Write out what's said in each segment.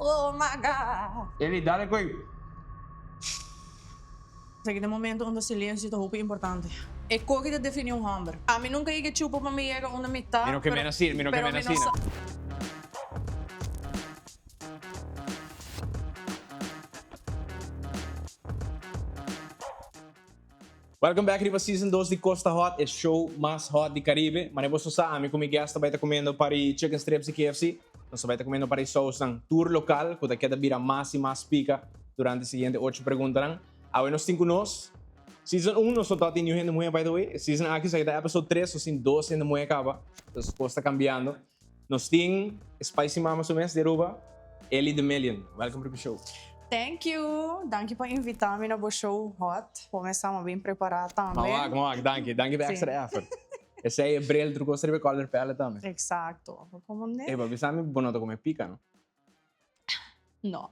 Oh my God. Eli, dale, coi. Aquele momento onde o silêncio é muito importante. É como que define hambre. A mim nunca ia chupa para mim chega onde me tá. Mino que me nasina, mino que me nasina. Welcome back para Season 2 de Costa Hot, é show mais hot de Caribe. Mas você sabe, comigo esta vai estar comendo para chicken strips e KFC. Nós vai estar comendo para sauce ng tour local, que queda vira mais e mais pica durante as seguintes 8 perguntas. Agora nós temos nós. Season 1 nós só estamos tendo muito, by the way. Season aqui sai da episode 3, ou sim 2 ainda muito acaba. Então, a coisa está cambiando. Nós temos Spicy Mama Sumes de Ruba, Ellie the Million. Welcome para o show. Thank you. Dank por invitar-me no show hot. Começamos bem preparado também. Vamos, danke por extra effort. Esse aí é brel, tu gostaria de colher pele também. Exato. Como né? E babi sabe bonota come pica, não? Não.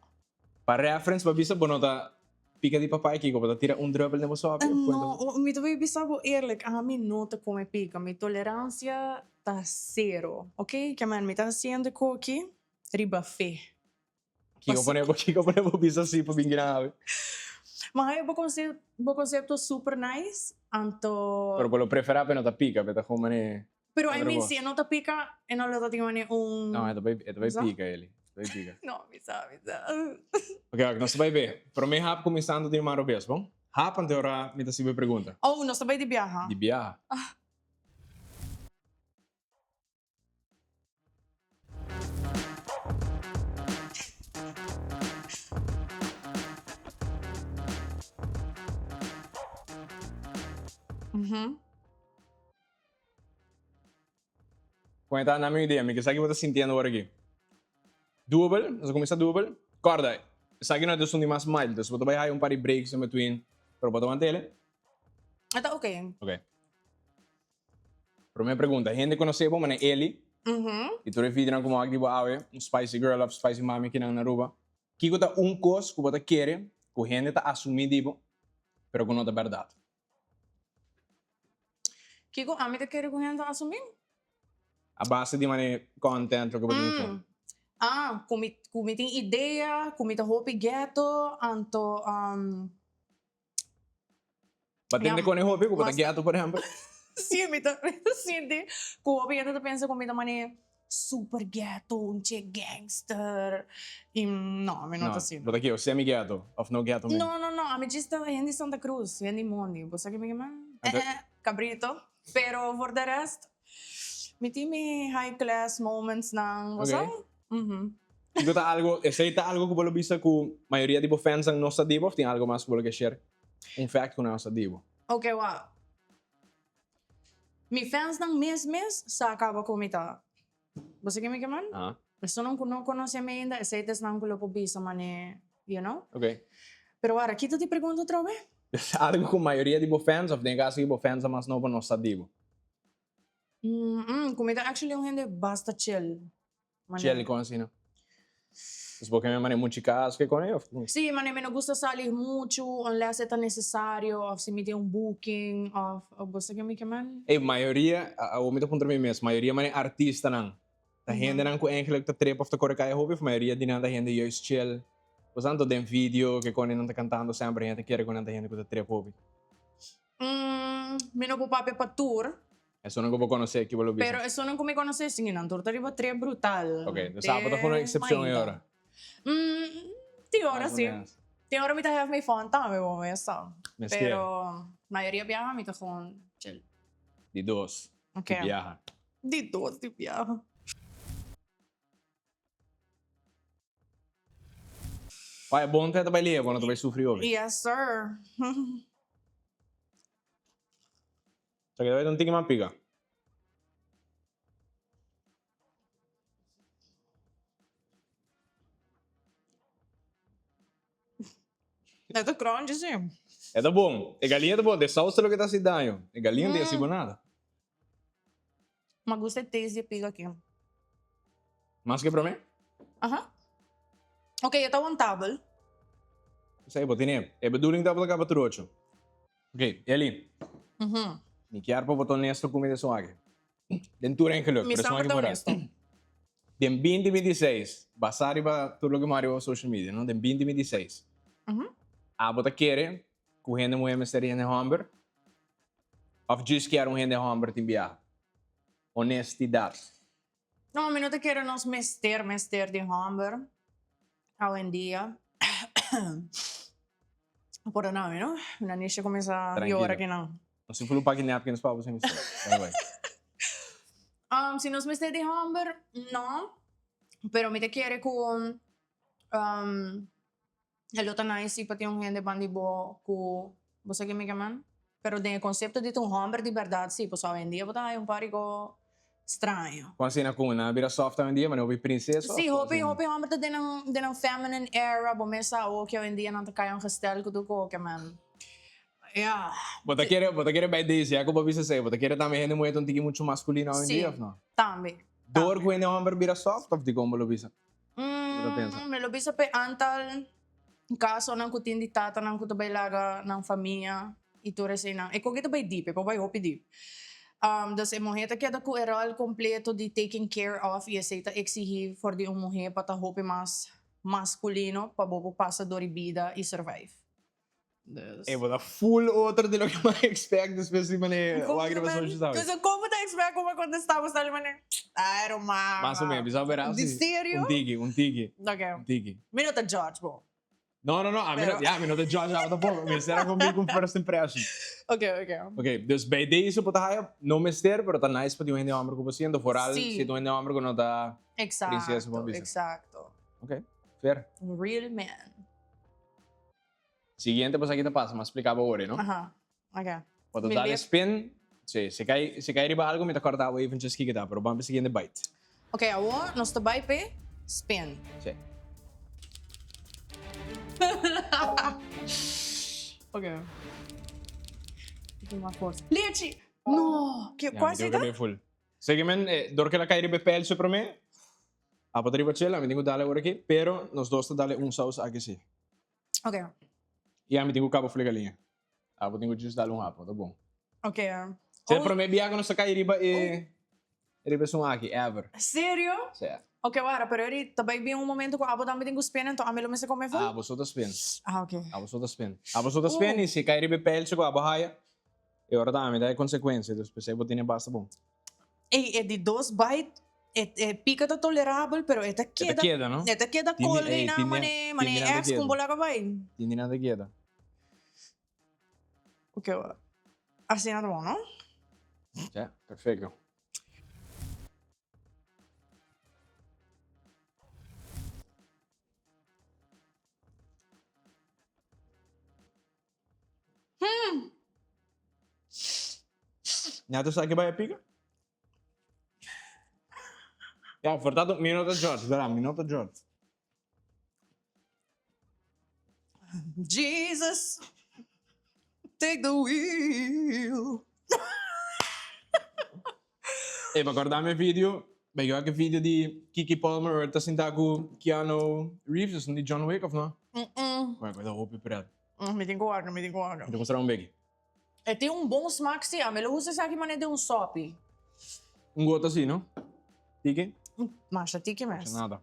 Para reference, babi sa bonota pica de papai aqui, como tira druppel nemo sopa. Não, me tô bem sabo eerlijk, a mim não te come pica, minha tolerância tá zero, ok? Que man, me tá sendo aqui, riba fé. Kiko pone babi sa si pa bingina. Mas eu vou conceito super nice, então. Pero pelo preferável não tá pica, beta como né. Pero I mean, se não te pica, eu não le tenho Não, é vai pica ele. Vai pica. Não, me sabe. Ok, nós vai ver. Para mim rap começando de maro vez, bom? Rap ante ora me tá se pergunta. Oh, nós também de viajar. De viajar. Cuenta na minha ideia, me que sabe que você está sentindo agora aqui. Double, nós começamos double. Corda, sabe que não é de mais mild, então você vai par de breaks in between, para botar mantele. Tá ok. Ok. Primeira pergunta, gente conhece bom, mas ele, e tu refere como algo tipo awe, spicy girl of spicy mami aqui na Aruba. Que tá coisa que você quer, que a gente tá assumindo, pero que não é verdade. Kiko, a mim te quero com gente assumir? A base de maneira content, o que você me Ah, kung tem ideia, kung tem hopi ghetto, anto, Batende com o hobby, que você quer, por exemplo. sim, me sente, kung hopi ghetto, pensa kung tem maneira super ghetto, che gangster, e não, me não tá assim. Mas aqui, o semi-ghetto, of no ghetto mesmo. Não, a mim diz gente Santa Cruz, gente Mondi, você que me chama? Cabrito, pero for the rest, me tem high class moments na, você? Itu tá algo, esse tá algo que você visa que a maioria de fans não sabem, ou tem algo mais que você share? Fact que não sabem. Ok, wow. Mi fans ng mes sa acaba komita. Você que me chaman? Isso não conhece ainda, esse é não que eu bisa mane, you know? Ok. Pero agora, aqui tu te pergunta outra vez? Algo que a maioria de fans, ou tem caso que fans mais novo não sabem. Comida actually yung hindi basta chill. Chill como assim, não? Porque me mane muito caso que com ele. Sí, mane me no gusta salir mucho unless it's necessário, ou se me tem booking, ou você que me chaman? E maioria, o meu ponto de vista, maioria mane artista não. A gente não com eigenlijk tá trepa of tá correcta hobby, a maioria de nada gente just chill. Portanto, tem vídeo que quando não tá cantando sempre a gente quer quando a gente que tá trepa hobby. Me no pupape pa tour. Eso não vou conhecer aqui pelo visto. Pero eso não me conhece sim, não tour tariba tre brutal. Ok, sábado foi uma exceção agora. Tem hora sim. Tem hora me tá have my fun também, bom, essa. Pero maioria viaja me tá gewoon chill. De dois. Ok. De viaja. De dois de viaja. Vai, bom ter trabalhar quando tu vai sofrer hoje. Yes, sir. Só que não tem mais pica. É do grande, sim. É da bom. É galinha da bom. De salsa lo que tá se dando. É galinha de assim nada. Mas gostei de pica aqui. Mais que para mim? Ok, eu tô on table. Isso aí, botine. É bedoeling dat we elkaar betrootje. Oké, Ellie. Niet jaar voor wat honesto comida zo aqui. Den tour en geluk. Me pero está só aqui muito por honesto. Dem 2026, basado ba tudo que Mario sa social media, no? Dem 2026. Bota querer, correndo mo mistério em Humber, of just quer rende Humber timbiar. Honestidade. No, mi no te quiero nos mester de hamburger. Hoy en día. Por nada, ¿no? Una niche comienza a Tranquilo. llorar que no. Não se falou para que nem apenas para você mistério. Vai. Si nos mester de hamburger, no. Pero mi te quiere con el otro nice para ti un gente bandibo con você que me llaman. Pero de concepto de un hamburger de verdad, sí, pues hoy en día botar un parico estranho. Quando você na cuna, vira soft hoje em dia, mas não vi princesa. Sí, hopi hamburger de een feminine era, bo mesa ook hoy en día não te caem gestel que tu que man. Ja. Bota querer bij deze, ja, como você sei, bota querer também rende muito um tique muito masculino hoje em dia, não? Também. Door com Humber vira soft of di como lo bisa? pensa? Me lo bisa pe antal kaso nang kutin di tata nang kutabay laga ng família e tu resi nang e kogito bay deep, pa bay hopi deep. Dus e mohe ta keda ku eral completo di taking care of e aceita exigir for di mohe pata hopi mas masculino pa bobo passa dori vida e survive. Dus. Bota full outro de lo que mais expect, especialmente o agravação de saúde. Dus como te expect como quando estamos ali mané? Era uma. Mais ou menos, bisa verás. De sério? Um tigre. Okay. Um tigre. Minuto George, bom. No, a mim não te judge out of pouco, mas era comigo com first impression. Ok, dus bij deze pot hij no mister, pero tá nice para ti homem com você, então foral, se tu homem com não tá princesa para você. Exacto. Ok, fair. Real man. Siguiente, pues aqui te passa, mas explicava agora, não? Ajá. Ok. Quando dá spin, se cai riba algo, me tá cortado even just kikita, pero vamos seguindo bite. Ok, agora nós tá vai pe spin. Sim. Ok. Tem uma força. Leite! No! Que quase tá? Full. Seguimen, door que la cai riba pel para mim. A poder riba chela, me tenho dale agora aqui, pero nós dois dale sauce aqui sim. Ok. E a me tenho cabo flegalinha. A poder just dale rapo, tá bom. Ok. Se para mim biago não cai riba riba sum aqui, ever. Sério? Certo. Ok, wara, pero eri tabay bi um momento ko abo dami tengo spin então amelo me se come full. Você tá spin. Ok. Você tá spin. Você tá spin e se cai riba pel se com a bahia. E ora dá me dá consequências, dus pensei botinha basta bom. E de dos bite pica tá tolerável, pero eta queda, não? Eta queda colga na mane ex com bola vai. Tindi nada queda. Ok, assim nada bom, não? Já, perfeito. Já tu sabe que vai a pica? Ja, vertel ook minuto George, verá, minuto George. Jesus, take the wheel. E ma guardare il video, beh, anche video di Kiki Palmer, tá sentado com Keanu Reeves, di John Wick, of no? Guarda, da hoop per Me tenho guarda, me tenho guarda. Vou mostrar um bag. E tem bom smack sim, me lo usa aqui mané de sopi. Gota assim, não? Tiki? Mas a tiki mes. Nada.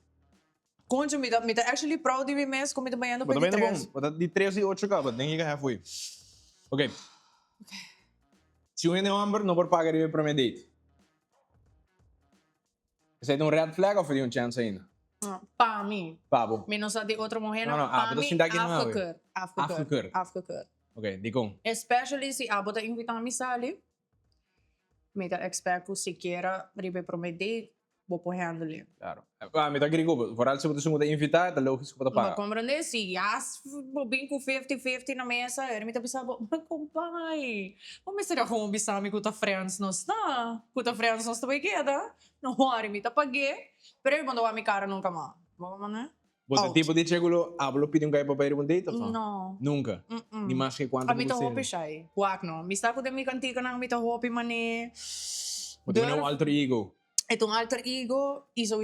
Conte me tá actually proud de mim mes como me banhando para de três. Bota de 3 e 8 cá, nem chega halfway. Ok. Se o number não por pagar para me date. Is het een red flag of een chance ainda? Para mim. Pabo. Menos a de outro morrer não. Para mim, afgekeur. Afgekeur. Ok, di kong. Especially se a bota invitar me sali. Me tá expect se queira ribe prometer, vou por handle. Claro. Me tá grigo, vooral se você muda invitar, tá logisch que pagar. Mas compreender se as bem com 50-50 na mesa, ele me tá pensando, mas compai, vamos ser como bisami com ta friends nós tá? Com ta friends nós tá bem queda? Não hora me tá paguei, pero ele mandou a minha cara nunca mais. Vamos, né? Você tipo de chegulo, hablo pedindo que para ir um date ou não? Nunca. Ni mais que quando você. A mim tá hopi siya. Wag no. Mista ko de mi kantika nang mi tá hopi mani. Você tem alter ego. Itong alter ego, iso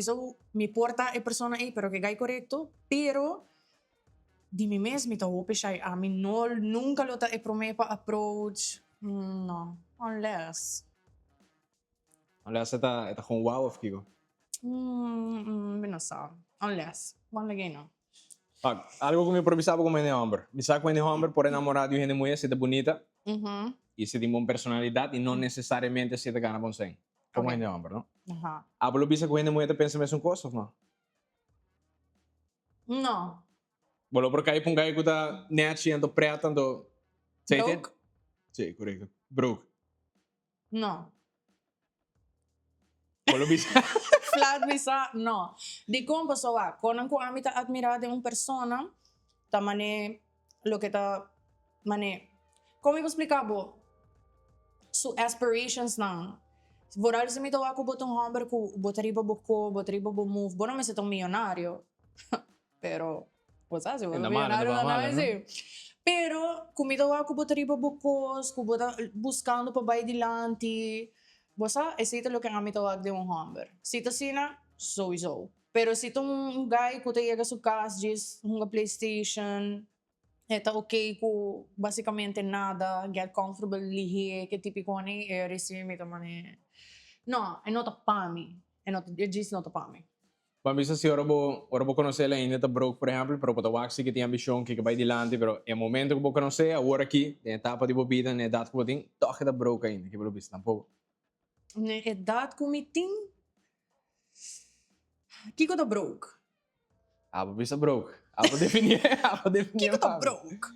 mi porta e persona e pero que gai correcto, pero di mi mes mi tá hopi siya. A mim nunca lo tá e promepa approach. No. Unless Unless tá com wow of kigo. Não sabe. Unless. One lagi não. Algo que me improvisava como é homem. Me sabe como é homem por enamorar de uma mulher, se é bonita Uhum. e se tem uma personalidade e não necessariamente se te gana bom sem. Como Ok. é homem, não? Aha. Hablo bisa com uma mulher pensa mesmo coisas, não? Não. Bolo por cair para um gajo que está net e ando preta, ando... Sei Broke? Sim, correto. Broke. Não. Bolo bisa... Flat bisa, no. Di como pessoa, quando eu amo admirar de uma persona, tá mané, lo que tá, mané, como eu explicar, bo? Su aspirations não. Voral se me to ako botong hamber ko, botariba bo move, bo naman sa tong milyonario. Pero, what's that? Ainda Wala mala, milyonario ainda na mala, namin não? Pero, kumita ako botariba bukos, kubota buscando pa bay dilante. Bosa, ito lo que kami tawag de um hamber. Sito sina, sowieso. Pero si itong guy ko tayo sa kas, just hunga PlayStation, eta okay ko basicamente nada, get comfortable lihi, que tipiko ni resi mi tamane. No, é nota pami. É just nota pami. Para mim, se ora vou conhecer ela ainda, tá broke, por exemplo, pero para o Waxi que tem ambição, que vai dilante, pero é momento que vou conhecer, agora aqui, na etapa de bebida, na idade que vou ter, toque da broke ainda, que vou ver, tampouco. Na edad ko miting, kiko ta broke. Ah, vou bisa broke. Ah, vou definir, vou definir. Kiko ta broke.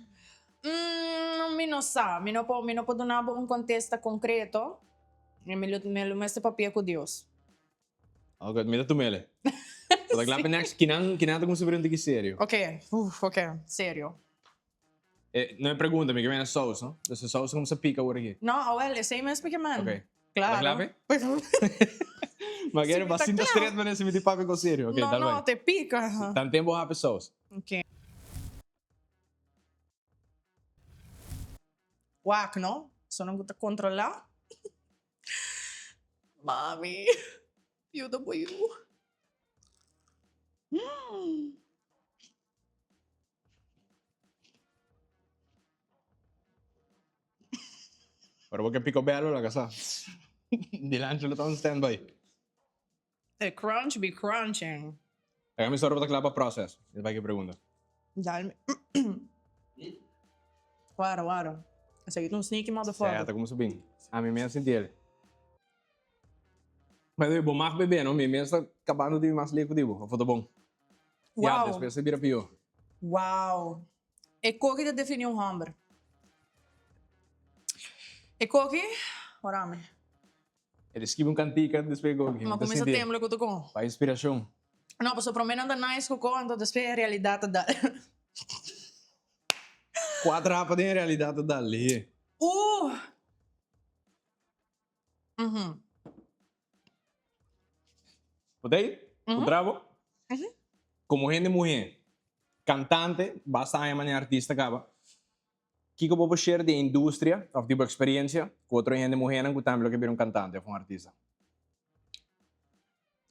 Mi no sa, mi no po donabo un contesta concreto. Me lo meste papia com Deus. Ok, me dá tu mele. Vou dar para next, que não como sobre um tique sério. Ok, ok, sério. Não é pergunta, me que vem a sauce, não? Essa sauce como se pica agora aqui. No, well, esse mesmo que man. Ok. Claro. clave? Mas quero bastante estreito, mas se me te papo com sério. Ok, no, tá no, bem. te pica. Tanto tempo a pessoas. Ok. Wak, no? Só não gusta controlar. Mami, ajuda por you. Agora vou que pico belo lá, casa. Dilante lo tá standby. The crunch be crunching. Agora me sorro para claro para processo. Ele vai que pergunta. Dá-me. Waro. Esse aqui é um sneaky motherfucker. Certo, como subir. A mim mesmo senti ele. Mas eu vou mais beber, não? Mim mesmo está acabando de mais ler contigo. A foto bom. Já, Wow. depois você vira pior. Wow. E coque te definiu um hambre. E coque, orame. Ele esquiva cantica, depois pegou aqui. Mas começa a tempo que eu tô com. Para inspiração. Não, mas para mim anda nice com então depois é a realidade da. 4 rapas de realidade dali. Uhum. Potei? Uhum. O bravo? Uhum. Como gente mulher, cantante, basta a maneira artista acaba. Que vou share de indústria, ou tipo experiência, com outra gente mulher não também que vir cantante ou artista.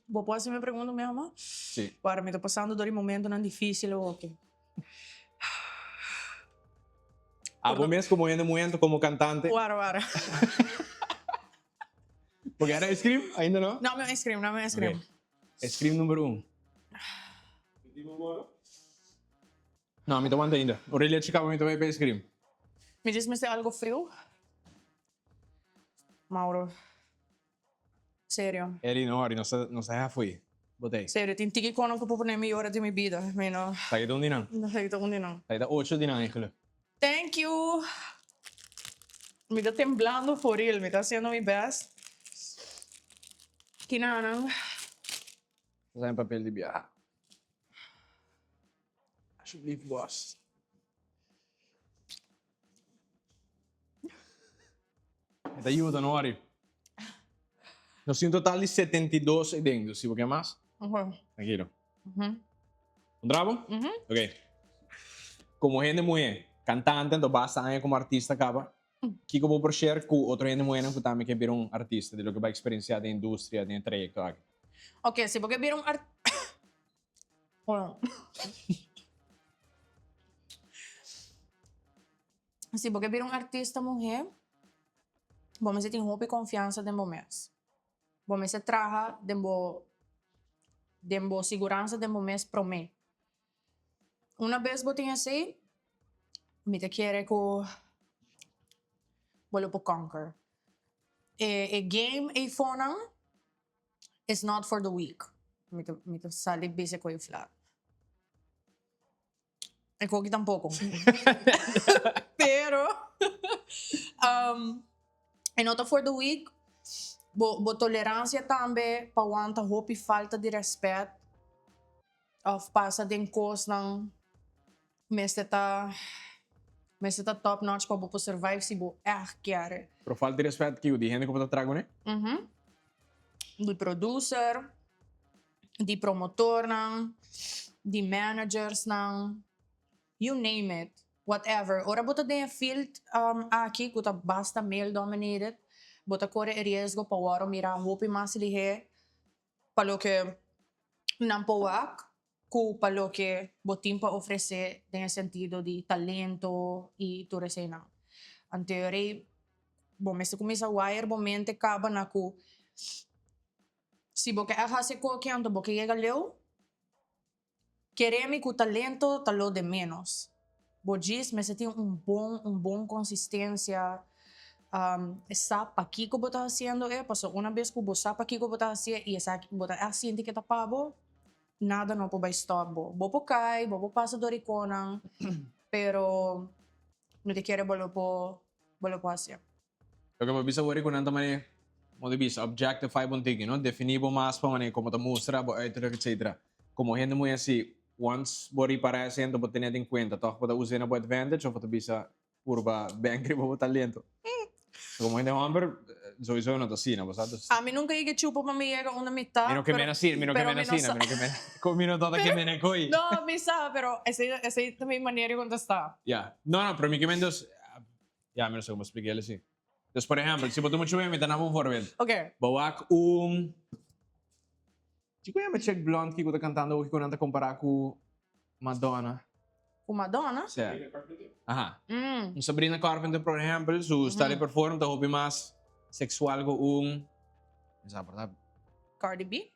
Vou posso me perguntar mesmo? Sim. Para me tô passando por um momento não difícil, ok. Ah, vou mesmo como gente mulher, como cantante. Waro. Porque era Scream, ainda não? Não, meu scream. Okay. Scream número 1. Não, me tomando ainda. Aurelia Chicago me tomei para Scream. Me diz-me se é algo frio? Mauro. Sério. Ele não sei já foi. Botei. Sério, tem que quando eu vou pôr minha hora de minha vida. Meno. Tá aqui onde não? Não sei onde não. Tá aqui 8 de não, eigenlijk. Thank you. Me tá temblando for real. Me tá sendo my best. Kinanang. Sai um papel de biar. Acho que boss. Te ajuda, não, Ari? Nós temos um total de 72 dentro, se você quer mais? Tranquilo. Bravo? Ok. Como gente mulher, cantante, então basta aí como artista acaba. Que eu vou por share com outra gente mulher que também quer vir um artista, de lo que vai experienciar da indústria, da trajetória. Ok, se você vir um se você vir um artista mulher, você tem roupa e confiança de momento. Você trabalha de dembo segurança dembo mes prome. Una vez bo tinha say, mi te quiere ko bolo po conquer. A game a phone is not for the weak. Mi te sali base ko yung flat. E kogi tampoco. Pero, e nota for the weak, bo tolerância também, pawanta hope falta de respeito, of passa den kos ng meste ta top notch pa bo po survive si bo chiare. Pero falta de respeito que o de gente como tá trago, né? Di producer, di promotor ng, di managers ng, you name it, whatever. Ora bota den field aqui, kuta basta male dominated, bota corre riesgo pa waro mira hope mas lihe, palo que não powak, ku palo que botim pa oferecer tem sentido de talento e tudo isso não. Anterior, bom, mas se começa a wire, bom, mente acaba na ku, se boke ahase ko que ando boke llega leu, queremos que o talento talo de menos. Bojis, mas tem bom consistência. Sabe aqui que você está fazendo, passou uma vez que você sabe aqui que você está fazendo e essa que você está fazendo que está pabo, nada não pode stop bo. Bobo cai, bobo passa do riconang, pero não te quer bolo po fazer. Lo que mabisa wari ko nanta mani mo de bisa objectify bon tigi, no? Definibo mas pa mani como ta mostra, etc. Como gente muy así, once bori para haciendo bo tener en cuenta, toch pode usar na bo advantage of ta bisa purba bangri bo talento. Como gente hammer, sowieso no ta sina, basado. A mim nunca ia chupa para me llega uma metade. Mino que mena sina, mino que mena sina, mino que mena. Como mino tota que mena koi. No, me sabe, pero essa é também maneira de contestar. Yeah. No, pero mi que mendos, ya, me no sé cómo explicarle así. Entonces, por ejemplo, si boto mucho bien, me tanamo un forward. Ok. Bawak Chico ya me check blonde que está cantando que con comparar com Madonna. Com Madonna? Sí. Ajá. Sabrina Carpenter, por ejemplo, su style de performance está hopi más sexual com ¿sabes? Cardi B?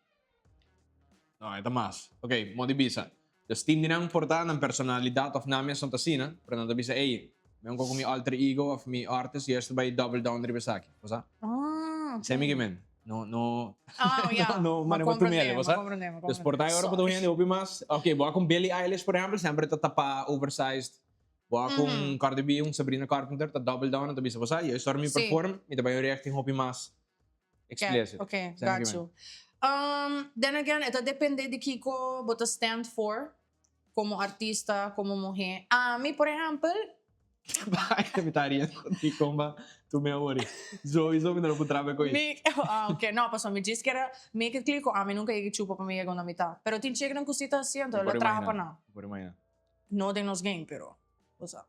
No, está más. Ok, modi bisa. Dus team din ang portada ng personalidad of namin sa tasina, pero nanda bisa, meron ko mi alter ego of mi artist, yes, by double down rin sa akin. Basta? Okay. Semi gimen. No. Yeah. No, mano mo tumeli, basta? Dus portada agora po hindi hopi mas. Okay, buha kung Billie Eilish, por ejemplo, sempre tatapa oversized. Buha kung Cardi B, yung Sabrina Carpenter, ta double down, ta bisa basta. Yes, sorry mi Sí. perform, ita ba yung reacting hopi mas explicit. Okay, Semi got gimen. you. Then again, ito depende de Kiko bota stand for como artista, como mujer. A mí, por ejemplo, Bakit mi tarihan konti ko ba? Tumeori. So, me não putrava com isso. ok, no, pues me dice que era, me que clico, a mí nunca llegué chupa para me llegar una mitad. Pero tin check ng cosita haciendo, lo trapa na. Por imaginar. No de nos game, pero, o sea.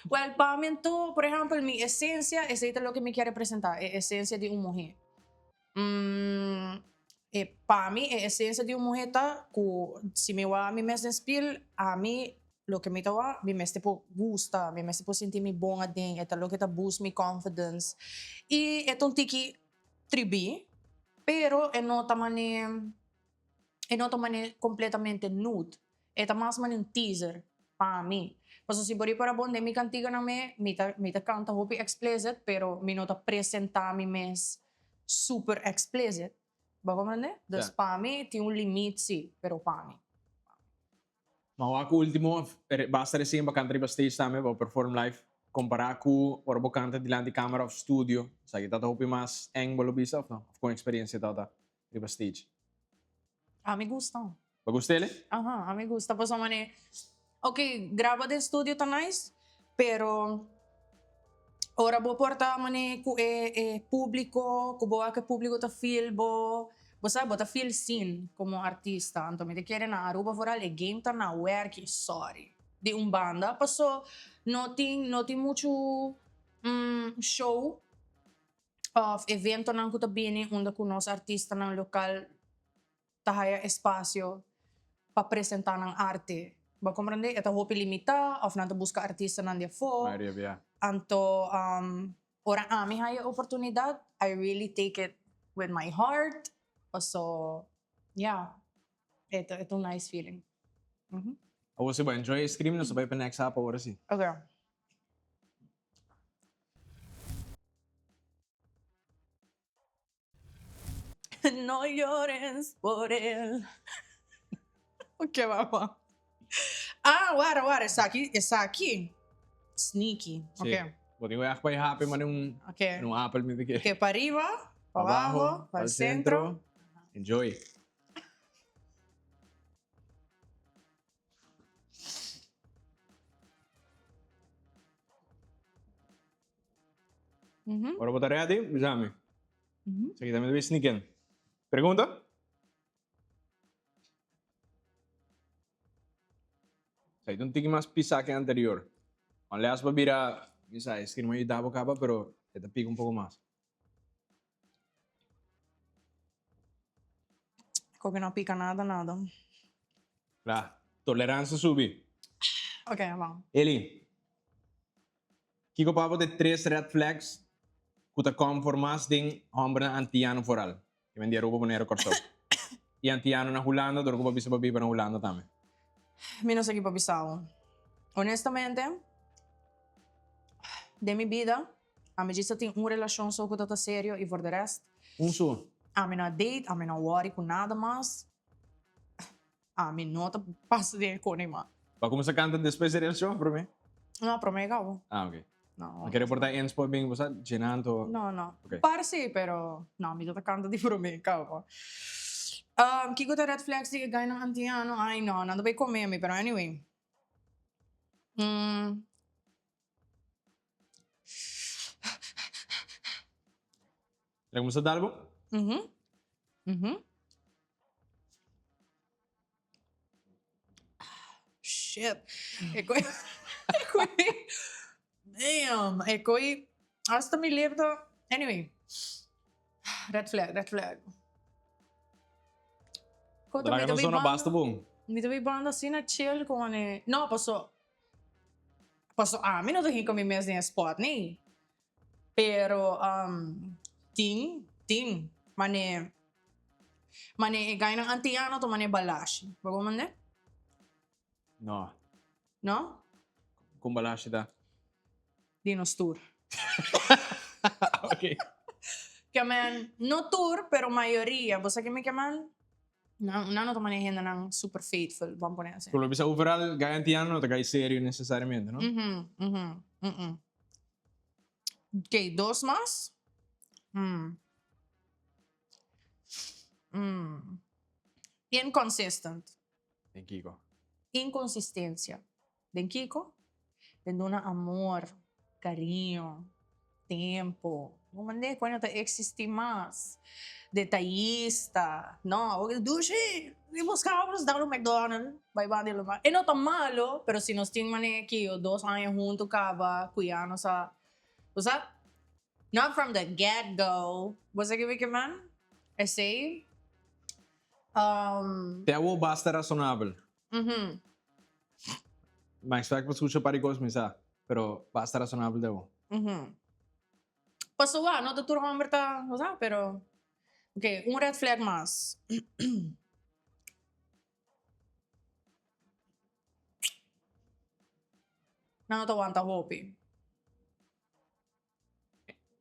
Well, para mí, por ejemplo, mi esencia, esa es lo que me quiere presentar, es esencia de una mujer. Para mí, es esencia de una mujer, si me va a mi mes de spiel, a mí, lo que me tawa, mi mes po gusta, mi mes po sentir mi bom adin, ito lo que ta boost mi confidence. Y ito un tiki tribi, pero no tamani completamente nude. Ito mas man un teaser para mí. Paso si bori para bonde mi cantiga na mi ta canta hopi explicit, pero mi nota presenta mi mes super explicit. Bago man ne? Dus para mí, tiene un limite, sí, pero para mí. Mawa ko último, basta recém ba country ba stage tame ba perform live. Comparar com o bocante diante de câmera of studio. Sabe, tá hopi mas eng bisa of no? Com experiência tá riba stage. A mí gusta. Ba gusto ele? Ajá, a mí gusta. Pues mane, okay, graba de estudio tá nice, pero ora bo porta mane ku público, ku boa que público tá feel bo, você bota feel seen como artista. Então me te querem na Aruba foral e game tá na work, sorry. De banda, passou não tem muito show of evento nang kuta bini onde com nós artista nang local tahaya espaço para apresentar nang arte. Ba compreende? Ito hopi limita of nanto busca artista nang dia fo. Anto ora ami haya oportunidad, I really take it with my heart. So Yeah. Ito nice feeling. Mhm. Ako si ba, enjoy ice cream na sabay pa next up oras eh. Okay. No llores por él. Ok, vamos. Wara, essa aqui. Sneaky. Ok. Buti ko yak pa happy man Ok. yung apple mi bigay. Ok, para arriba, para abajo, para el centro. Enjoy. Mhm. Ora botar ready? Bisami. Mhm. Sige, dami dami sneakin. Pergunta? Sa itong tigi mas pisa que anterior. Aliás, babira, misa, es que no me daba capa, pero te pico un poco más. Como que no pica nada. La tolerancia subi. Ok, vamos. Eli, kiko papo de 3 red flags kuta conformas ding hombre antiano foral. Que vendia roupa bonero corso. Y antiano na Holanda, dor ko pa bisa babi pa na Holanda tame. Mi no sé qué papisao. Honestamente, de mi vida, a me dice tenho uma relação só com tata sério e for the rest, Unso. a me não date, a me não worry com nada mais. A me não tá passa de com nenhuma. Ba como sa canta después de relación, bro me? Não, para mim é igual. Ah, okay. Não. Ang kaya reporta inspo bing bosa, genanto. Não. Ok. Para sim, pero não, me tá canta de para mim, calma. Kiko ta red flags di gaya ng antiano, ay no, nando ba comer me, pero anyway. Lagi mo sa dalbo? Mhm. Shit. Damn. Hasta me lembro. Anyway. Red flag. Kung Talaga na so na basta bong. Hindi tabi banda sina chill kung ano eh. No, paso amin o dahin kami mes niya spot ni. Pero, ting, mane gaya ng antiano to mane balash. Bago man ne? No. No? Kumbala siya. Dinos tour. Okay. Kaya man, no tour, pero mayoría. Basta kami kaya man, no to manihin na ng super faithful. Vamos po na yan. Kung bisa overall, gaya antiano, tagay serio necesariamente, no? Okay, dos más. Inconsistent. Thank you. Inconsistencia. Den Kiko, den dona amor, cariño, tempo. No mande, quando te existe mais. Detallista. No, dushi, buscamos dar no McDonald's, vai bandir lo mais. E não tá malo, pero se nós tínhamos aqui 2 anos junto, cava, cuidando sa, usa, not from the get-go. Você que man? I say, Te avo basta razonable. Mais fact pa sucha parigos misa, pero basta razonable devo. Pasó, no te turno verdad, o sea, pero, ok, un red flag más. No te aguanta hopi.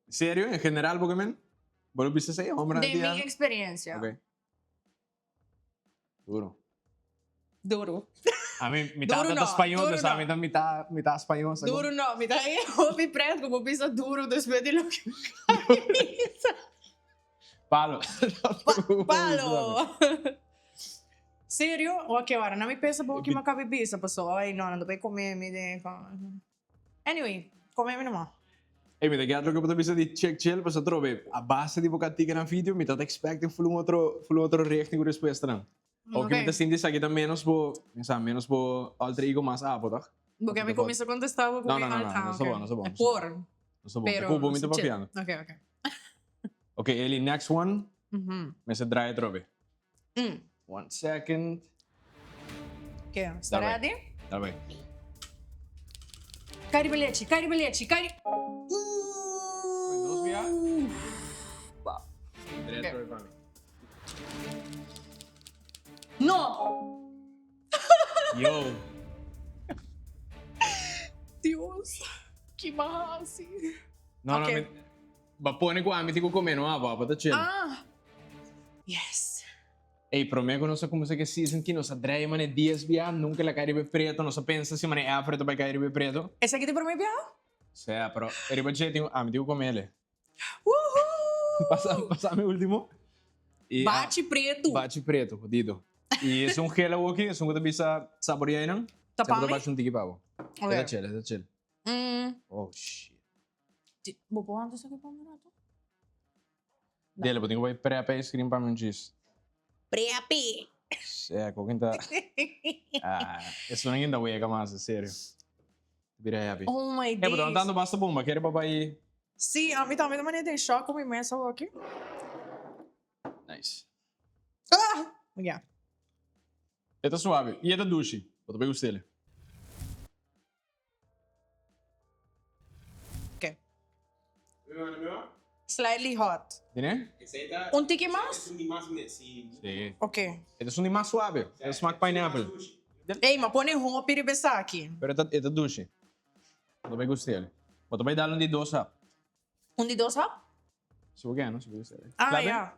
Serio? En general, Pokémon? ¿Vos viste ese hombre De antiano? mi experiencia. Ok. Duro. Duro. A mí, mitad Duro tanto no, español, duro o sea, no. mitad español. ¿sabes? Duro no, me está ahí hopi preso, como pisa duro después de lo que Palo. Palo! Serio? Ok, ora, não me pensa porque que macabe bisa, pessoal. Ai, não vai comer, me de... Anyway, comer naman. E mi te altro che potevi dire di check chill, per trove a base di vocati che era video, mi tate expecting full otro reacting con risposta nan. O che mi te senti sa che da menos menos po alter ego mas apo, tak? Porque me começou a contestar com No, non so buono. É por. Non so buono. Pero... Cubo, mi te papiano. Ok. Ok, Eli, next one. Me se draai trove. 1 second. Ok, sta Dai. ready? Dai. Cari bilhete. Dos via. Wow. Diretto per me. No! Yo. Deus, que mahasi. No, Okay. no, bapone ko amit ko komen, no, apa tá chill. Ah! Yes. Ei, prometo não sei como se que season que nos adreia, mano, dias via, nunca la Caribe preto, não se pensa se mano é afreto para Caribe preto. Esse aqui tem pra mim, Bia? Sea, pero eriba che tengo, amit ko komele. Uhul! Passa meu último. E Bate preto. bate preto, jodido. E esse gelo aqui, esse que bisa saborear não? Tá Você pra bate um tiki pavo. Okay. É chill. Oh shit. Vou pôr antes aqui pra mim, Renato. Dele, eu tenho que pré para screen para mim disso. Preapi. É, qualquer tá. Isso não ainda vai mais, sério. Vira happy. Oh my É, pero days. andando basta bomba, quer papai. Sim, a mim também não me deixou com imensa aqui. Nice. Ah! Yeah. Esta suave. E esta duche. Eu também gostei. Okay. Slightly hot. Entendeu? Um tique mais? Sim. Ok. Esta é mais suave. Esta smack pineapple. Ei, mas põe rum para pensar aqui. Pero esta duche. Eu também gostei. Eu também dá um de doce. Um de dois, ha? Se você quer, não? Se você quer. Ah, Claro, yeah.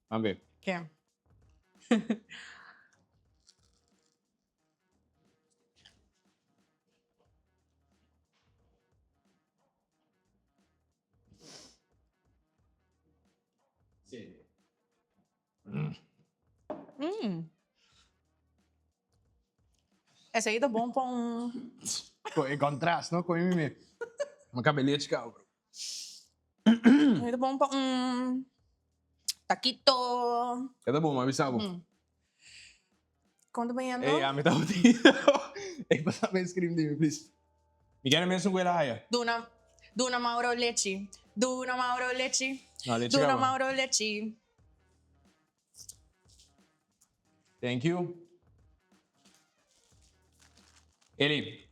Vamos ver. Okay. Esse aí tá bom pra Em contraste, não? Com mim. Uma cabelete calma. Esse aí tá bom pra taquito. Esta bom, mas sabe? Quando banhando. Ei, a metade do Ei, passa mais screen de mim, please. Me quer mesmo com ela aí. Duna Mauro Leite. Duna Mauro Leite. Não, leite Duna calma. Mauro Leite. Thank you. Eli.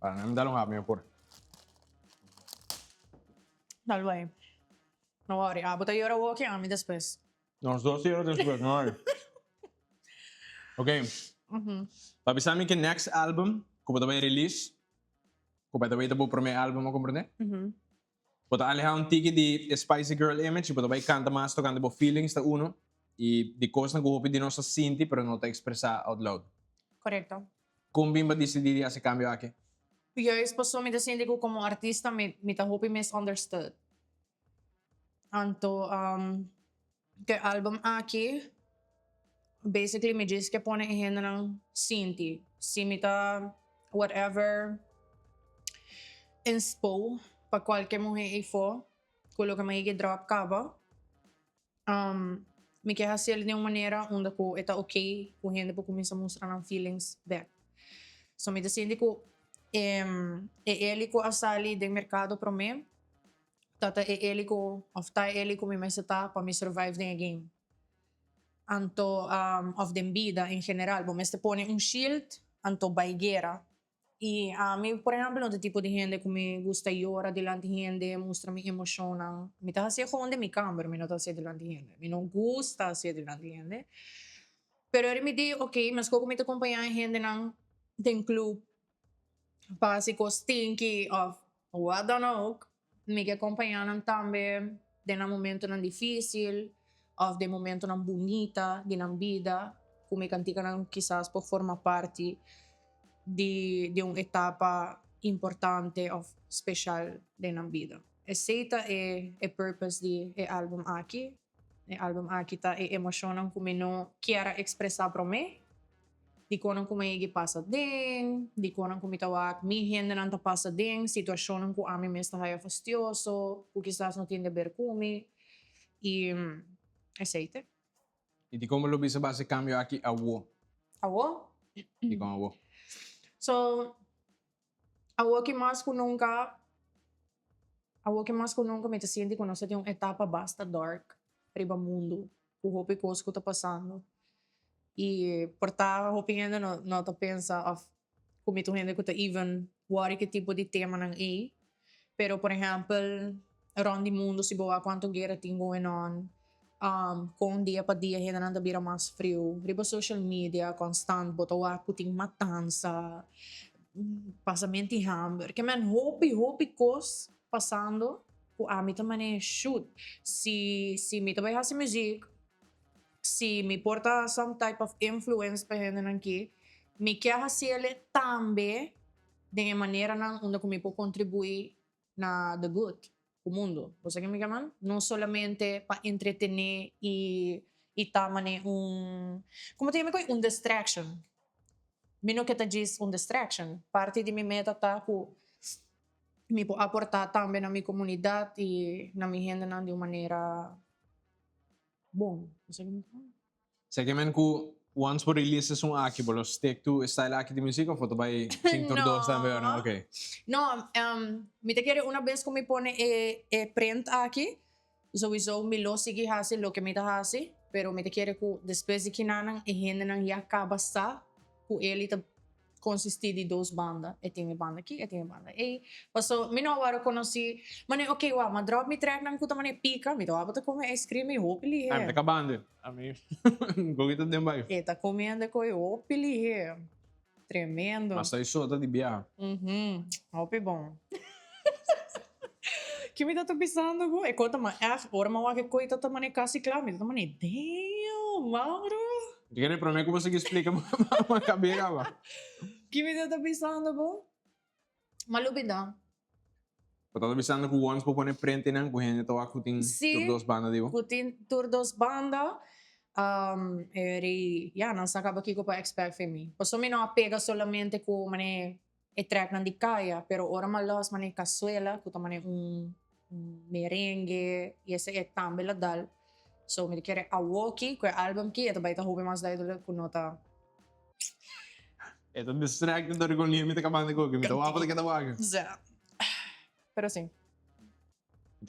Para, não me dá um rabo, meu por. Dalo aí. Não worry. Ah, bota aí o walk a mim depois. Nós dois euros depois, não é? Ok. Para avisar que next album, como também release, como também o primeiro álbum, ¿me comprende? Bota alejar um tique de Spicy Girl image, bota vai canta mais tocando bo feelings da uno e de coisas que eu de nossa sinti, pero não te expressar out loud. Correcto. Como bimba decidir esse cambio aqui? E aí, esposo me decide que como artista me tá hope misunderstood. Anto, que album aqui, basically me diz que põe em ng sinti. Si me tá whatever inspo pa qualquer mulher e for, coloca me drop kaba. Me quer fazer de uma maneira onde ko eta okay, ko hindi po começa a mostrar ng feelings back. So me decide ko ele ko asali de mercado pro me. Tata ele ko of ta ele ko me meseta pa me survive the game. Anto of the vida em general, bom este pone shield anto baiguera. E a mim, por exemplo, no tipo de gente que me gusta llorar delante de gente, mostra mi emoção, me tá assim com onde me câmera, me não tá assim delante de gente, me não gusta assim delante de gente. Pero ele me diz, ok, mas como me te acompanhar gente ng tem club, básico stinky of what don't know, me que acompanhar também de na momento ng difícil, of de momento ng bonita, de ng vida, como me cantica ng quizás por forma parte de uma etapa importante ou especial da minha vida. Essa é o purpose do álbum aqui. O álbum aqui tá é emoção que não quero expressar para mim. De como eu passa dentro, de como eu tawag, mi gente não tá passa dentro, situação que a mim me está fastidioso, que quizás não tem de ver comigo. E essa é. E de como lo bisa base cambio aqui a wo. Awo? E com a wo. So, ako que mais que nunca me sinto que nós temos uma etapa basta dark para o mundo, o hope coisa que está passando. E por estar hoping não tá pensa of como tu gente que tá even worry que tipo de tema nang é. Pero por exemplo, around the mundo se boa quanto guerra tem going on, com dia pa dia ainda nanda bira mais frio. Riba social media, constant, botawa puting matança, passamento e hamburger. Que man, hope cos passando, o ami também é shoot. Se me também hace music, se me porta some type of influence pa gente aqui, me quer hacer também de maneira na onde me pode contribuir na the good, o mundo. Você que me chaman? Não solamente para entretener e tamane como te chama um distraction. Mino que te diz distraction. Parte de minha meta tá com me pode aportar também na minha comunidade e na minha gente de uma maneira bom. Você que me chama? Sei que men ku once po releases un aki, bolo stick to style aki di musica, foto by Cintur 2 também, ou não? Ok. No, me te quiere una vez que me pone print aquí, sowieso me lo sigue hasi lo que me ta hasi, pero me te quiere que después de que nanan e gente nan ya acaba sa, ku ele ta consistir de duas bandas, e tem banda aqui, e tem banda aí. Passo, me não agora conheci, mane ok, wa, ma drop me track nan kuta mane pica, me to abata como é scream e hopefully Ah, me he. acabando. A mim, gogito din ba? E tá comendo com hopefully he. Tremendo. Mas tá isso tá de biar. Hope bom. Que me tá pensando, go? E conta, mas ora ma que coisa tá mane kasi claro, me tá mane. Damn, Mauro. Kaya para mim que você explica uma cabeça ba. Que me tá pensando, go? Malubida. Patado bisando ku once po pone prente nang ku gente to aku ting Sim. tur dos banda dibo. Kutin tour dos banda. Eri, yeah, não se acaba aqui com para expect for me. Posso me não apega solamente com mane e track nan di kaya, pero ora malos mane cazuela, kuta mane merengue, e esse é também la dal. So, me quer awoki, que album ki, ito ba ito hube mas dahil ulit kunota. Ito distract do con limite acabando ko, que me to apa de cada vaga. Zé. Pero sim.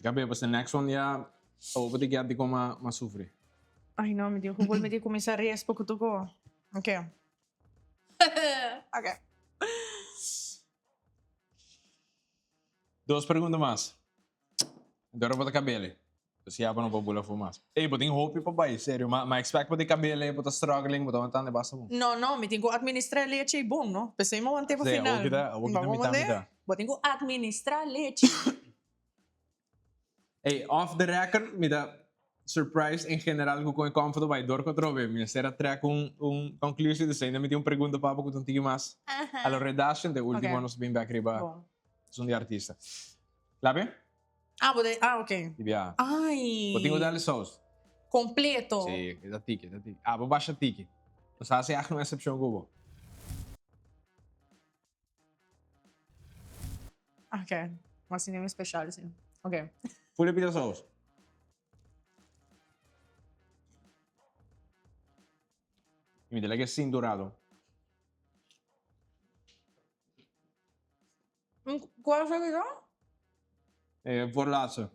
Cabe, pues the next one ya o pode que ati como ma sufre. Ai, não, me deu. Hubol me deu começar a respo que tu go. Ok. Ok. Dos perguntas mais. Agora para cabelo. Se apa no pabula fumas. Ei, botin hope pa bai, sério, ma expect pode cabelo, pode struggling, pode mantane basta mo. Não, não, me tenho que administrar leite bom, não? Pensei mo ante para Sim, final. o que tá mitad. Vou ter que administrar leite. Hey, off the record, me da surprise em geral com o comfort by dor que trove. Me será track conclusão de ainda me tem pergunta para que tu tinha mais. A la redaction de último Okay. nos bem back riba. Bom. São de artista. Labe? Ok. Tibia. Ai. O tenho dali sauce. Completo. Sim, é da tiki, é da tiki. Ah, vou baixar tiki. Não sabe se é uma excepção go. Ok. Mas cinema especial, assim. Ok. Full pizza sauce. Me dá que assim dourado. Qual foi o jogo? Forlaço.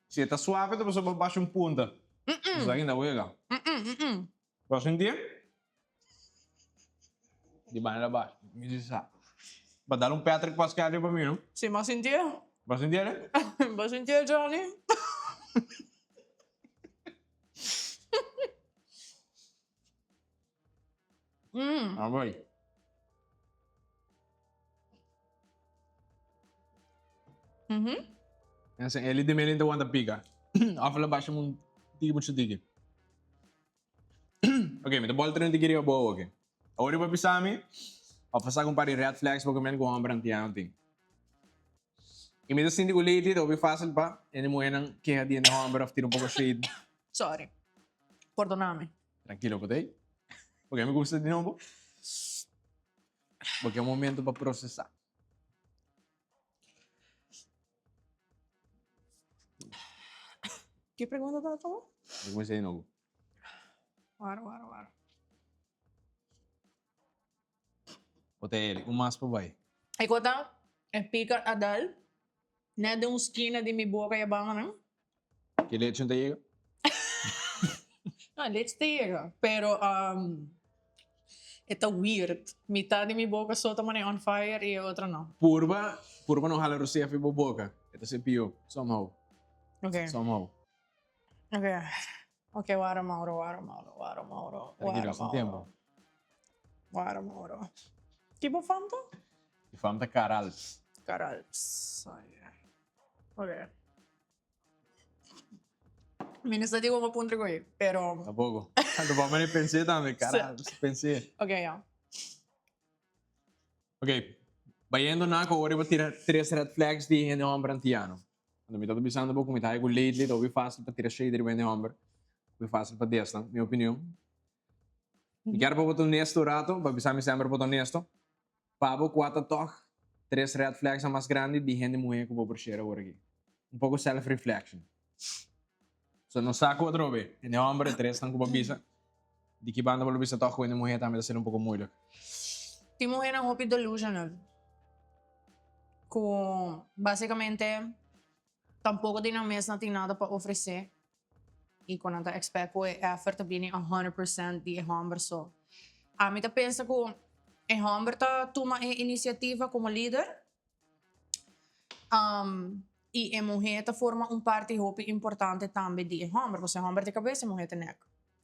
Se está suave, tu você baixa punta. Isso ainda huega. Vai sentir? De maneira baixa. Me diz isso. Vai dar Patrick Pascal para mim, não? Sim, mas sentir? Vai sentir, né? Mas sentir, Johnny? Ah, vai. Assim, ele de meio ainda wanda pica. Afala baixa um tiki muito tiki. Ok, me dá bola treino de queria boa, ok. Agora para pisar me, a passar com pari red flags para comer com um branqueado tem. E me dá sindi o leite, ouvi fácil pa, ele moe nang queja dia na hambra, tira pouco shade. Sorry. Perdoname. Tranquilo, ok? Ok, me gusta de novo. Porque é um momento para processar. Que pergunta tá falando? Eu comecei de novo. Waro. Botei ele, mais para vai. Ay, kota, pica adal. Na de esquina de mi boca e abangan, não? Que leite não te chega? Let's take. Pero, ito weird. Mitad de mi boca solta man on fire e outra não. Purba não rala o CF boca. Ito se pio, somehow. Okay. Somehow. Okay. Okay, wara Mauro. Tranquilo, sem tempo. Wara Mauro. Tipo Fanta? E Fanta Caral. Caral. Okay. Minus tadi ko mapunta ko eh. Pero, Tampoco. Ano ba man pensei também, caralho. Pensei. okay, yeah. Ok. Vayendo na ko, ori ba tira 3 red flags di hindi hombre antiano. Quando mi sto pensando po, come tayo ko lately, to be fácil para tirar shade di hindi hombre. Be fácil para desta, minha opinião. E quero para botar honesto rato, para bisar me sempre botar honesto. Pabo, 4 toch, 3 red flags a mais grande di hindi mulher que vou por agora aqui. Um pouco self-reflection. So, não saco outro vez. Hindi hombre, 3 estão com babisa. Di que banda para bisa toch com hindi mulher também está sendo um pouco muito. Timo mujer ang hopi delusional. Kung, basicamente, tampoco din ang mes natin nada pa ofrecer. E quando anda expect ko effort ta bini 100% di hombre so. A mi ta pensa ko hombre ta toma iniciativa como líder. E a mulher ta forma parte hopi importante também di hombre. Porque hombre de cabeça, mulher de neck.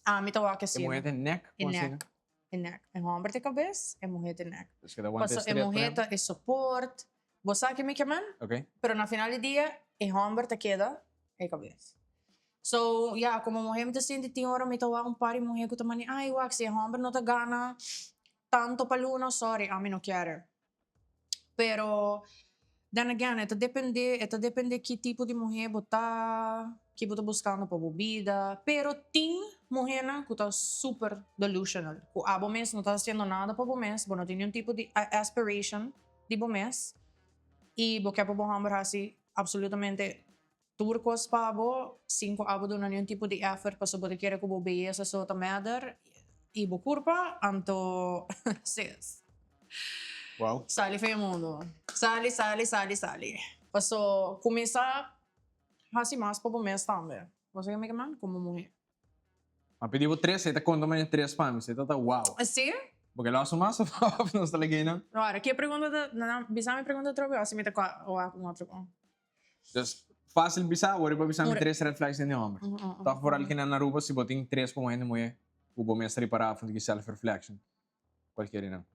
A mi ta wa que E mulher tem neck? In neck. In neck. Hombre de cabeça, a mulher de neck. Dus que da one Paso test a mulher ta support. Você sabe que me queman? Ok. Pero na final del día, el hombre te queda el cabeza. So, yeah, como mulher me senti tinha hora me tawa pari mulher ko tamani, ay, wak, si el hombre no te gana tanto paluno, sorry, a mí no quiere. Pero, then again, ito depende que tipo de mulher botar, que bota buscando para bebida. Pero tem mulher na que tá super delusional. Que abo mês não tá haciendo nada para o mês, não tem nenhum tipo de aspiration de o mês. E porque para o homem assim, absolutamente turcos pabo, 5 abo do nenhum tipo de effort para saber que o beleza só tá matter. E o corpo, anto, sis. Wow. Sali feio mundo. Sali. Paso, começa assim mais para o mês também. Você quer me chamar como mulher? Mas pediu 3, você tá contando mais 3 para mim. Você tá wow. Assim? Porque lá sou massa, não está ligado, não? Agora, que pergunta, não, bisa me pergunta outra vez, assim me tá com um outro. Dus fácil bisa, agora para bisa me 3 red flags em homem. Tá fora ali que na Aruba, se botem 3 para uma mulher, o bom mestre para fundo de self-reflection. Qualquer não.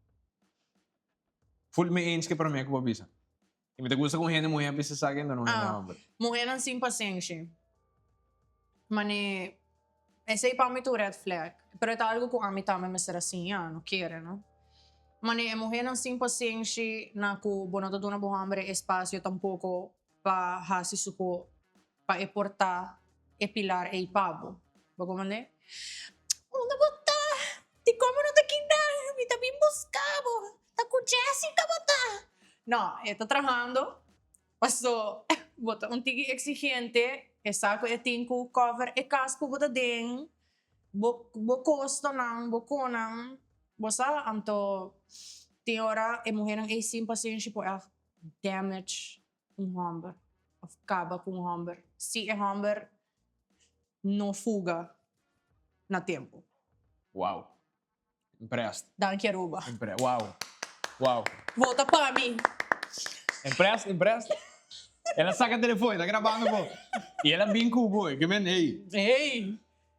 Full me eens que para mim é que vou bisa. E me te gusta com gente mulher, bisa sa akin, não é homem. Mulher não sem paciência. Mane, esse aí para mim é red flag. Pero é algo que a mim também me será assim, não quero, não? Mane, mulher não sem paciência, na que bonota dona bo homem espaço tampouco para hasi suko para exportar e pilar e pabo. Bago mane? Una bota, ti como não te quina, me tá bem buscabo. Tá com Jessica bota. No, está trabajando. Paso, bota un tigi exigente, saco e tinku cover e casco bota den. Bo costo nang, bo konang. Bosa anto tiora e mulher ang sem paciência po damage homem. Acaba com homem. Se é homem não fuga na tempo. Wow. Impressed. Danke Aruba. Wow. Volta para mim. Impressed. Ela saca o telefone, tá gravando, pô. E ela bem com o boy, que men, ei. Ei,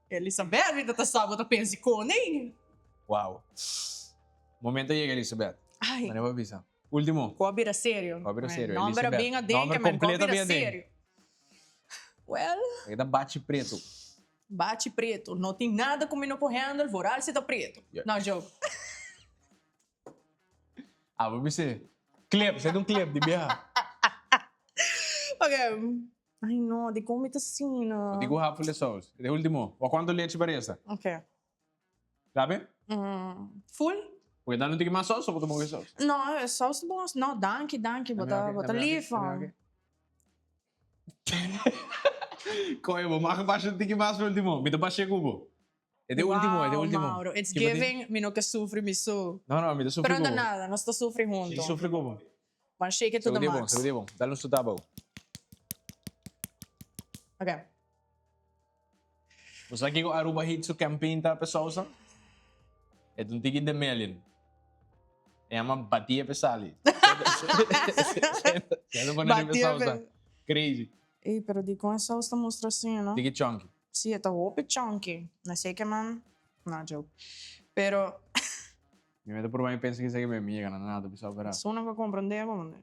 Elizabeth, ainda tá sábado pensa com nem. Wow. Momento chega, Elizabeth. Ai. Não vou avisar. Último. Cobra sério. Cobra sério. Não era bem a dengue, Número mas completo cobra bem a dengue. sério. Well, Ainda bate preto. bate preto. Não tem nada combinado com handle, voral se tá preto. Yeah. Não, jogo. Ah, vou dizer. Clip, você é de um clip de birra. Ok. Ai, não, de como tá assim, não. Digo rápido de sauce. De último. O quanto leite para essa? Ok. Sabe? Full? Porque dá não tem mais sauce ou botar mais sauce? Não, é só se bom. Não, danke. Bota lifa. Coy, vou mais baixo do que mais último. Me dá baixo cubo. É de último. Mauro, it's giving, me não que sofre, me so. Não, me dá sofrer. Pero não nada, nós tá sofrendo junto. Sim, sofre cubo. Mas shake it to the max. Se bom. Dá-lhe um sutabo. Ok. Você aqui com a Aruba Hit so campaign tá pessoal sa? É de um tigre de million. É uma batia pesali. Você não pode nem pessoal sa. Crazy. Pero di com essa sta mostra assim, no? Digi chunky. Sì, sta hope chunky. Não sei que man. Não, joke. Pero, Mi meto por mí y pienso que sé que me miega, nada, pessoal, verá. só não vai compreender, mano.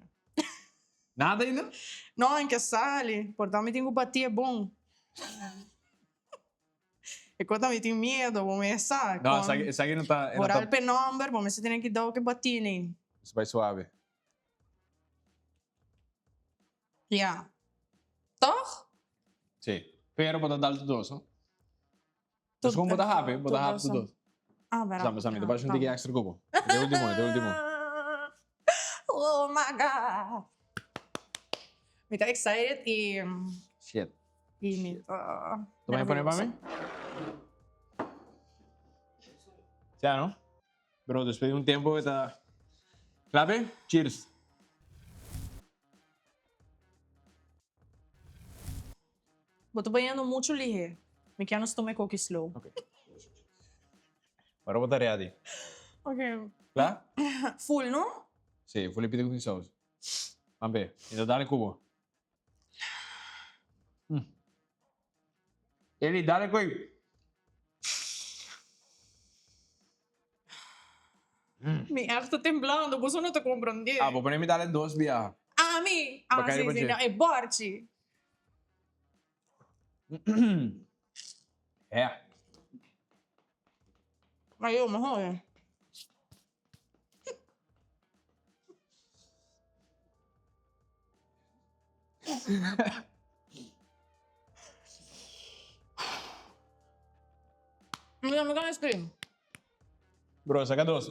Nada ainda? Não, em que sale. Portanto, tenho bater é bom. E quando eu tenho medo, vou começar. Não, essa aqui não tá... Por Não tá... alpe number, vou começar a ter que dar o que bater, né? Isso vai suave. Yeah. Toch? Sim. Pero botar dar tudo doce, não? Mas Tudo como botar bem. rápido, botar rápido Tudo tudo doce. Ah, verá. Sammy, depois não tem que extra cubo. Deu último, deu último. Oh my God. Me tá excited e... Shit. E me... Tu vai poner para mim? Já, não? Bro, depois de um tempo, está... Clave? Cheers. Vou tô banhando muito lihe. Me quero nos tomar coque slow. Ok. Agora botar ready. Ok. Claro? Full, não? Sì, volevi pedir con sauce. Vabbè, in dare cubo. Eli, dale qui. Me echt temblando, você não tá compreendendo. Ah, può ponermi dare dos via. Ah, me? Ah, Bacai sim, pra sim, ti. não. É borte. É. Mas eu, morro. Não, me ganha scream. Bro, saca dos.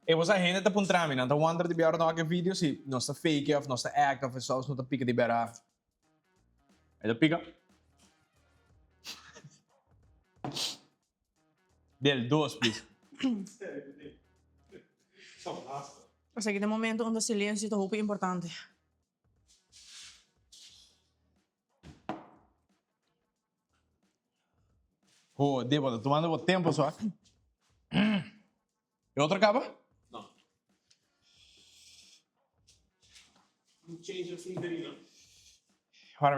E você ainda tá por trás, não tá wonder de biar nog een video se não está fake of não está act of sauce não tá pica de berar. Aí tá pica. Del dos, please. Eu sei que de momento onde silêncio tá muito importante. Oh, Debo, tá tomando tempo só. E outra capa? No. Change the fingerino. Ora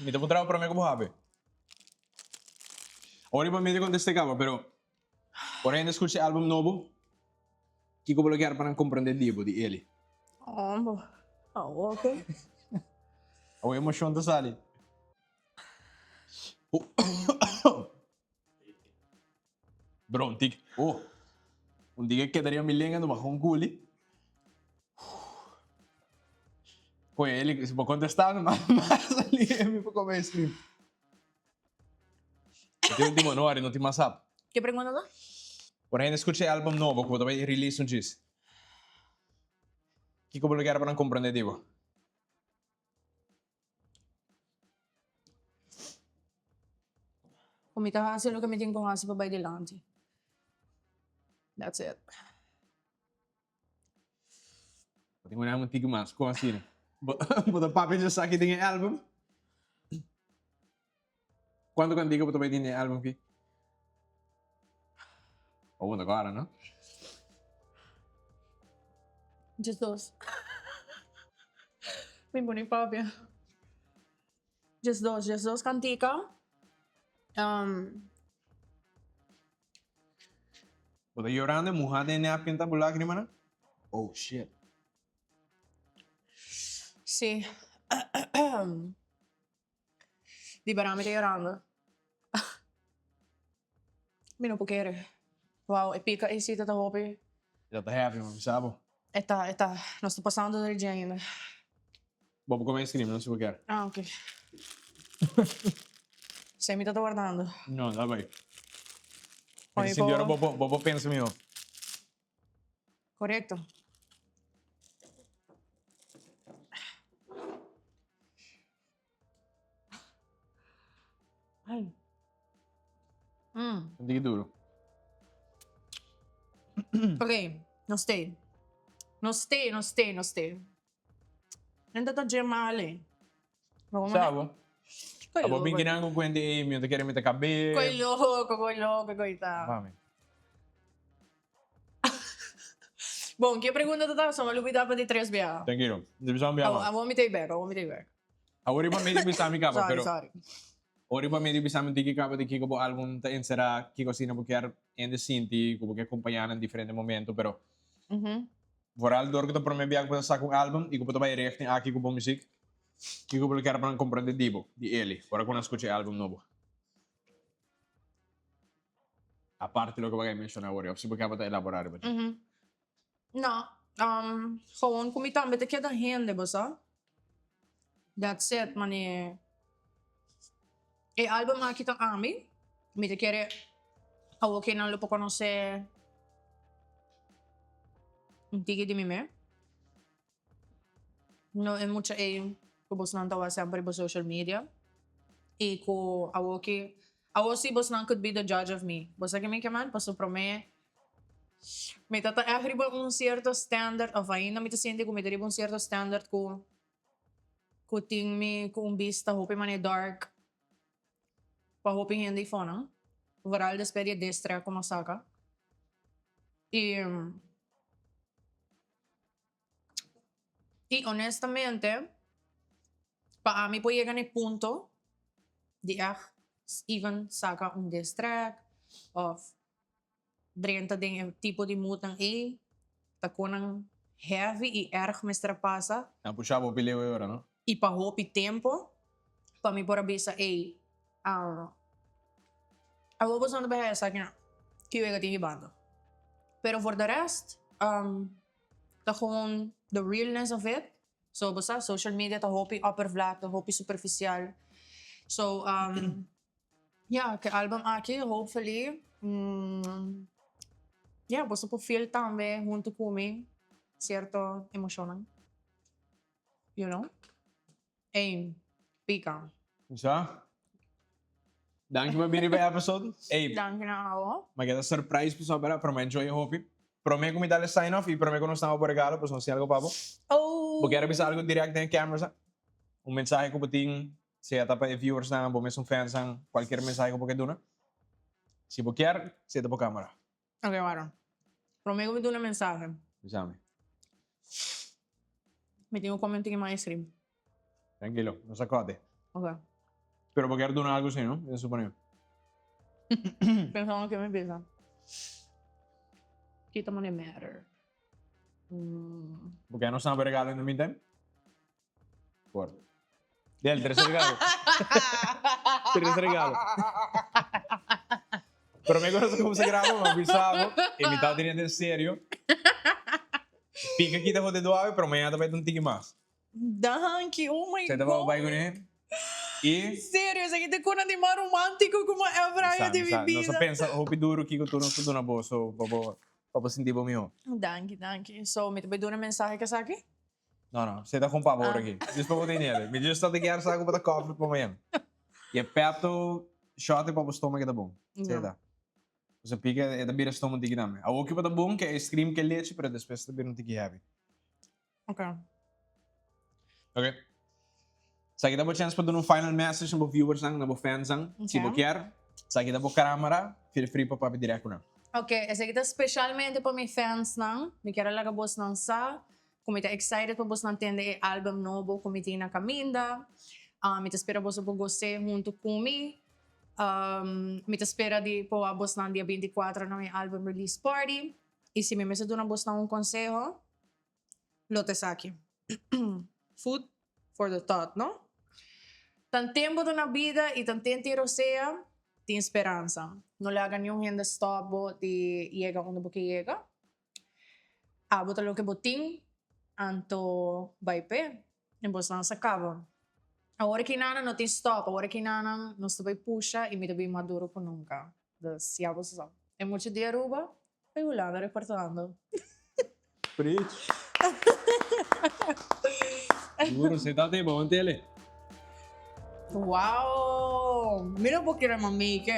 mi devo trarre per me come habe. Ora mi medio con queste capa, però ora ainda escuche album novo. Que como bloquear para compreender Debo de ele. Oh, ok. A emoção da sali. Bro, un tic. Oh. Un tic que daria milenga no mahon guli. Poi ele se può contestare, ma ali mi può come stream. Ti ultimo no, non ti masap. Que pergunta lá? Ora ainda escuche album novo, que vai release um dis. Que como bloquear para compreender Debo. Kung may kahasil o gamitin ko hasil pa by delante. That's it. Tengo un tic mas, como assim? Bota papi já saque tem album. Quando kan diga vai ter album aqui? Oh, agora, não? Just those. May buning papya. Just those kantika. Bota llorando, mojada em napkin tá lágrima, né? Oh, shit. Sì. Di barami tayo rando. Mino po kere. Wow, epika isita ta hopi. Já tá heavy, mano, sabe? Eta, non sto passando del genere. Vamos comer scream, não se eu quero. Ah, ok. Sei mi stato guardando. Não, dá bem. Poi Esse senhora, bobo pensa meu. Corretto. Ai. Não diga duro. Ok, non stay. Non stay. Non è andato a male. Ma come Sabe? Coi Abo loco, bem querendo com quente e meu te querem meter cabelo. coi loco, coitado. Vamos. Bom, que pergunta tu tava? Só uma lupita para de 3 BA. Tranquilo. Divisão bem I mal. want me take back. Ori pa medyo bisami ka pa, Sorry, pero sorry. ori pa medyo bisami tiki ka pa tiki ko po album ta insera kiko sina po kaya in the sinti ko po kaya kumpayanan diferente momento, pero Mhm. vooral door ko to pro me biag po sa akong album, iko po to ba i-react ni aki ko po musik. Iko po kaya pa ng comprendido di Eli, para ko na escuche album novo. Aparte lo que va a mencionar ahora, si porque para elaborar, ba? Mhm. No, gewoon kumita met ik heb dat hende basa. That's it, mani. E album maak kitang ami. Met kere awo kinang lupo ko se tigi di mime. No, e mucha kubos nang tawa sempre ba social media. E ko awo si boss nang could be the judge of me. Boss lagi may kaman, paso pro me. May arriba un cierto standard of ainda me senti ko may arriba un cierto standard ko ting me kung vista hopi man dark pa hopi hindi fona varal despedia destra ko masaka y honestamente pa ami po llegan el punto di even saka un distract of drenta ding yung tipo de mood ng tako ng heavy e erg me strapasa Na puxa po pili ora, no? e pa hopi tempo pa mi pora bisa awo po sa bahaya sa akin kiwega tingi bando pero for the rest ta gewoon the realness of it so basta social media ta hopi upper flat ta hopi superficial so yeah ke album aki hopefully yeah, basta po feel tambe junto kumi cierto emocionan. You know? Pika. Isa? Danke ba bini ba episode? Danke na ako. maganda surprise po sa para, pero ma-enjoy yung hopi. Pero may kumidali sign off y pero may kunos na ako por regalo, pues no sé algo pa po. Oh! Porque era bisa algo direct na yung camera sa. Un mensaje ko puting siya tapa yung viewers na bumis yung fans ang cualquier mensaje ko po kay Duna. Si po kier, siya po camera. Okay, Maron. Pero may gumito na mensaje. Bisame. May tingo commenting yung mga ice cream. Tranquilo, no sacote. Okay. Pero porque era Duna algo así, ¿no? Eso supone. Pensando que me empieza. Kita mo ni matter. Porque no están regalo en the meantime. Por. Del tercer regalo. Tercer regalo. Pero me conoce cómo se graba, me avisaba. Invitado teniendo en serio. Pica kita de doave, pero mañana também um tique mais. Danke, oh my Você God. tava vai com ele? E Sério, isso aqui tem cor de mais romântico como é a praia de não bebida. só pensa, hopi duro que eu tô no na bolsa, para sentir bom meu. Danke, danke. So, may tabi doon na mensahe ka sa akin? Não, você tá com pavor aqui. Diz para botar nele. Me diz só de que saco para coffee para amanhã. E é perto shot para o estômago tá bom. Você dá. Você pica é da bira estômago tique também. A o que para bom que é ice cream que leite, pero depois tá bira um tique heavy. Okay. Okay. Sa kita po chance pa doon final message ng viewers ng fans ng si Okay. Bokier. Sa kita po camera, feel free pa papidirect ko na. Okay, esse aqui tá especialmente para meus fans não, me quero lá boss não sa, como tá excited para boss não entender album novo como tem na caminda, me tá espera boss para gostar junto comigo, me tá espera de po a boss não dia 24 no album release party, e se me mesa do na boss não consejo, lote sa aqui. Food for the thought, no? Tan tempo na vida e tan tentiro sea, tem esperança. Não le hagan yung gente stop bo ti llega quando porque llega. Abo talo que boting anto baipe. Embos lang sa acaba. Agora que nana não tem stop, agora que nana não se vai puxa e me deve maduro por nunca. Das yabo sa. É muito de Aruba, ay wala na reportando. Preto. Seguro, você tá bom, tele. Wow! Mira porque era mamike.